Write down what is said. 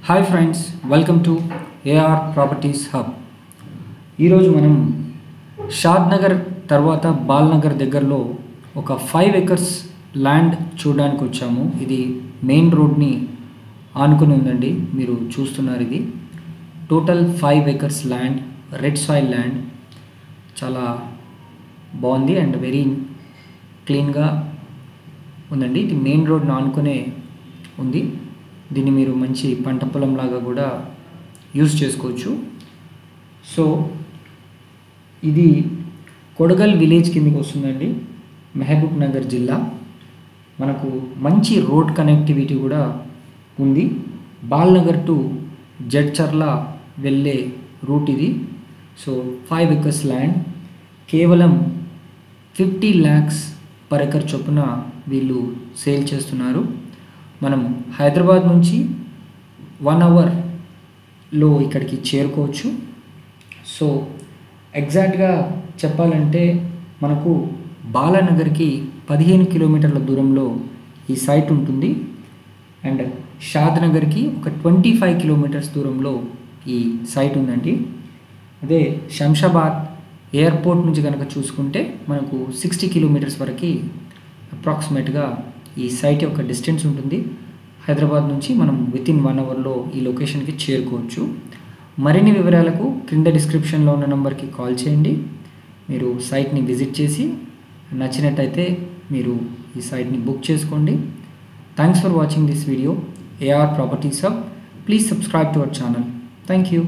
Hi friends, welcome to AR properties hub. ఈరోజు మనం షాద్ నగర్ తర్వాత బాల్నగర్ దగ్గరలో ఒక 5 acres ల్యాండ్ చూడడానికి వచ్చాము. ఇది మెయిన్ రోడ్ని ఆనుకుని ఉందండి. మీరు చూస్తున్నారు, ఇది total 5 acres land, red soil land. చాలా బాగుంది అండ్ వెరీ క్లీన్గా ఉందండి. ఇది మెయిన్ రోడ్ని ఆనుకునే ఉంది. దీన్ని మీరు మంచి పంట పొలంలాగా కూడా యూజ్ చేసుకోవచ్చు. సో ఇది కొడగల్ విలేజ్ కిందకి వస్తుందండి, మహబూబ్ నగర్ జిల్లా. మనకు మంచి రోడ్ కనెక్టివిటీ కూడా ఉంది. బాల్నగర్ టు జడ్చర్ల వెళ్ళే రూట్ ఇది. సో 5 acres ల్యాండ్ కేవలం 50 lakhs per acre చొప్పున వీళ్ళు సేల్ చేస్తున్నారు. మనం హైదరాబాద్ నుంచి 1 hourలో ఇక్కడికి చేరుకోవచ్చు. సో ఎగ్జాక్ట్గా చెప్పాలంటే మనకు బాలానగర్కి 15 kilometers దూరంలో ఈ సైట్ ఉంటుంది అండ్ షాద్ నగర్కి ఒక 25 kilometers దూరంలో ఈ సైట్ ఉందండి. అదే శంషాబాద్ ఎయిర్పోర్ట్ నుంచి కనుక చూసుకుంటే మనకు 60 kilometers వరకు అప్రాక్సిమేట్గా ఈ సైట్ యొక్క డిస్టెన్స్ ఉంటుంది. హైదరాబాద్ నుంచి మనం వితిన్ 1 hourలో ఈ లొకేషన్కి చేరుకోవచ్చు. మరిన్ని వివరాలకు కింద డిస్క్రిప్షన్లో ఉన్న నెంబర్కి కాల్ చేయండి. మీరు సైట్ని విజిట్ చేసి నచ్చినట్టయితే మీరు ఈ సైట్ని బుక్ చేసుకోండి. Thanks for watching this video. AR properties hub. Please subscribe to our channel. Thank you.